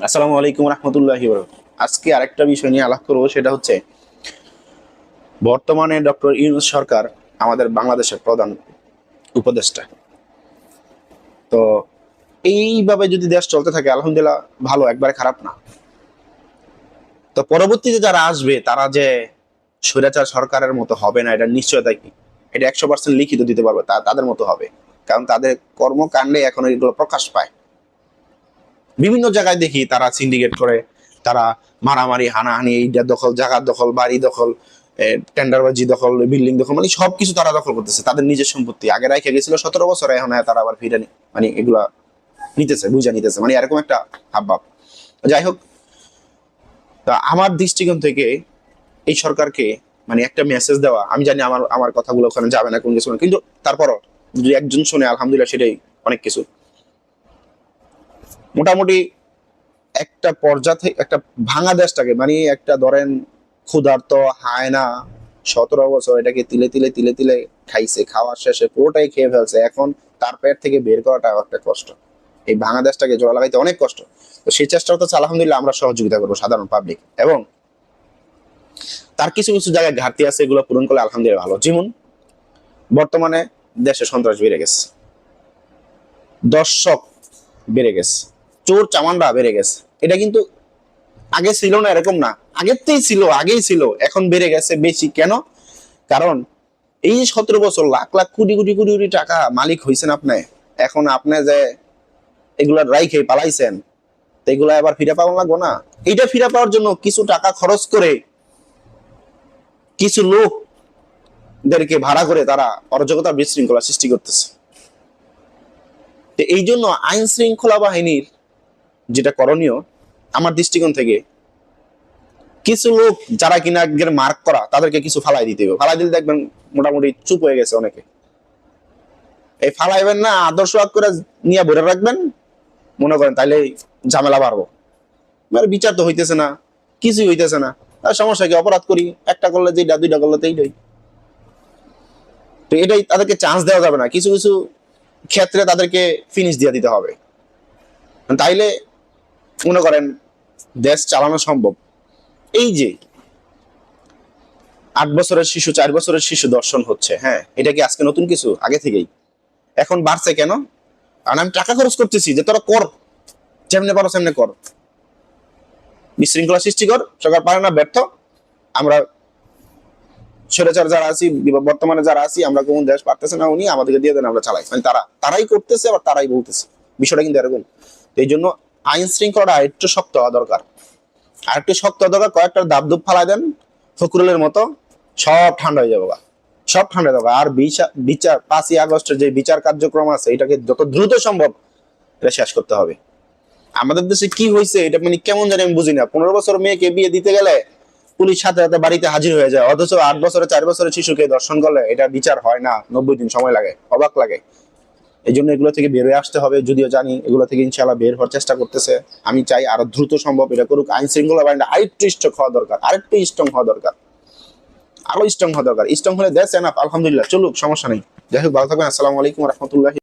আসসালামু আলাইকুম রহমতুল্লাহি ওয়া বারাকাতুহু। আজকে আরেকটা বিষয় নিয়ে আলাপ করবো, সেটা হচ্ছে বর্তমানে ডক্টর ইউনূস সরকার আমাদের বাংলাদেশের প্রধান উপদেষ্টা। তো এইভাবে যদি দেশ চলতে থাকে আলহামদুলিল্লাহ ভালো, একবারে খারাপ না। তো পরবর্তীতে যারা আসবে তারা যে স্বৈরাচার সরকারের মতো হবে না, এটা নিশ্চয়তা কি, এটা 100% লিখিত দিতে পারবে, তাদের মতো হবে। কারণ তাদের কর্মকাণ্ডে এখন এগুলো প্রকাশ পায়। বিভিন্ন জায়গায় দেখি তারা সিন্ডিকেট করে, তারা মারামারি, হানাহানি, এইটা দখল, জায়গা দখল, বাড়ি দখল, টেন্ডারবাজি দখল, বিল্ডিং দখল, মানে সবকিছু তারা দখল করতেছে। তাদের নিজের সম্পত্তি আগে রেখে গেছিল 17 বছর, এখন তারা আবার ফিরে মানে এগুলা নিতেছে, বুঝা নিতেছে, মানে এরকম একটা হাবভাব। যাই হোক, তা আমার দৃষ্টিকোণ থেকে এই সরকারকে মানে একটা মেসেজ দেওয়া, আমি জানি আমার আমার কথাগুলো ওখানে যাবে না কোন কিছু না, কিন্তু তারপরও যদি একজন শুনে আলহামদুলিল্লাহ, সেটাই অনেক কিছু। মোটামুটি একটা পর্যায়ে একটা ভাঙা দেশটাকে, মানে একটা ধরেন ক্ষুধার্ত হায়না 17 বছর এটাকে তিলে তিলে তিলে তিলে খাইছে, খাওয়ার শেষে পুরোটাই খেয়ে ফেলছে, এখন তার পেট থেকে বের করাটা একটা কষ্ট। এই ভাঙা দেশটাকে জোড়া লাগাইতে অনেক কষ্ট। তো সেই চেষ্টা হচ্ছে, আলহামদুলিল্লাহ আমরা সহযোগিতা করবো সাধারণ পাবলিক, এবং তার কিছু কিছু জায়গায় ঘাটতি আছে, এগুলো পূরণ করলে আলহামদুলিল্লাহ ভালো। যেমন বর্তমানে দেশে সন্ত্রাস বেড়ে গেছে, দর্শক বেড়ে গেছে, চোর চামান্ডা বেড়ে গেছে। এটা কিন্তু আগে ছিল না, এরকম না, আগেতেই ছিল, আগেই ছিল, এখন বেড়ে গেছে বেশি। কেন? কারণ এই 17 বছর লাখ লাখ কোটি কোটি কোটি কোটি টাকা মালিক হয়েছেন আপনি, এখন আপনি যে এগুলা রাইখে পালাইছেন, এগুলা আবার ফিরে পাওয়া লাগবো না? এইটা ফিরে পাওয়ার জন্য কিছু টাকা খরচ করে কিছু লোকদেরকে ভাড়া করে তারা অরাজকতা বিশৃঙ্খলা সৃষ্টি করতেছে। এই জন্য আইন শৃঙ্খলা বাহিনীর যেটা করণীয় আমার দৃষ্টিকোণ থেকে, কিছু লোক যারা কিনা একবার মার্ক করা, তাদেরকে কিছু ফালাই দিতে হবে। ফালাই দিলে দেখবেন মোটামুটি চুপ হয়ে গেছে অনেকে। এই ফালাইবেন না, আদর্শ করে নিয়ে ভরে রাখবেন, মনে করেন তাইলে ঝামেলা বাড়বো। মানে বিচার তো হইতেছে না, কিছুই হইতেছে না, আর সমস্যা কি? অপরাধ করি, একটা করলে যেটা, দুইটা করলে তো এইটাই। তো এটাই, তাদেরকে চান্স দেওয়া যাবে না, কিছু কিছু ক্ষেত্রে তাদেরকে ফিনিশ দিয়ে দিতে হবে, তাইলে মনে করেন দেশ চালানো সম্ভব। এই যে 8 বছরের শিশু, 4 বছরের শিশু দর্শন হচ্ছে, হ্যাঁ, এটা কি আজকে নতুন কিছু? আগে থেকেই। এখন বাড়ছে কেন? কারণ আমি টাকা খরচ করতেছি, যে তোরা কর, যেমনে পারো সেমনে কর, বিশৃঙ্খলা সৃষ্টি কর। সরকার পারে না, ব্যর্থ। আমরা স্বৈরাচার যারা আছি, বর্তমানে যারা আছি, আমরা কোন দেশ পারতেছে না, উনি আমাদেরকে দিয়ে দেন, আমরা চালাই, মানে তারাই করতেছে, আবার তারাই বলতেছে। বিষয়টা কিন্তু এরকম। এই জন্য আইন শৃঙ্খলাটা আরেকটু শক্ত হওয়া দরকার, আরেকটু শক্ত হওয়া দরকার। কয়েকটা দাবদুব ফালাই দেন ফখরুলের মতো, সব ঠান্ডা হয়ে যাবে, সব ঠান্ডা যাবে। আর বিচার 5ই আগস্টের যে বিচার কার্যক্রম আছে, এটাকে যত দ্রুত সম্ভব এটা শেষ করতে হবে। আমাদের দেশে কি হয়েছে এটা মানে কেমন জানি আমি বুঝি না। 15 বছর মেয়েকে বিয়ে দিতে গেলে পুলিশ সাথে সাথে বাড়িতে হাজির হয়ে যায়, অথচ 8 বছরে 4 বছরের শিশুকে দর্শন করলে এটা বিচার হয় না, 90 দিন সময় লাগে, অবাক লাগে। এই জন্য এগুলো থেকে বের হয়ে আসতে হবে। যদিও জানি এগুলো থেকে ইনশাআল্লাহ বের হওয়ার চেষ্টা করতেছে, আমি চাই আরো দ্রুত সম্ভব এটা করুক। আইন শৃঙ্খলা বাহিনী আরেকটু স্ট্রং হওয়া দরকার, আরেকটু স্ট্রং হওয়া দরকার, আরো স্ট্রং হওয়া দরকার। স্ট্রং হলে দেশ এনাফ, আলহামদুলিল্লাহ চলুক, সমস্যা নেই। যাই হোক, ভালো থাকবেন। আসসালামু আলাইকুম রহমতুল্লাহ।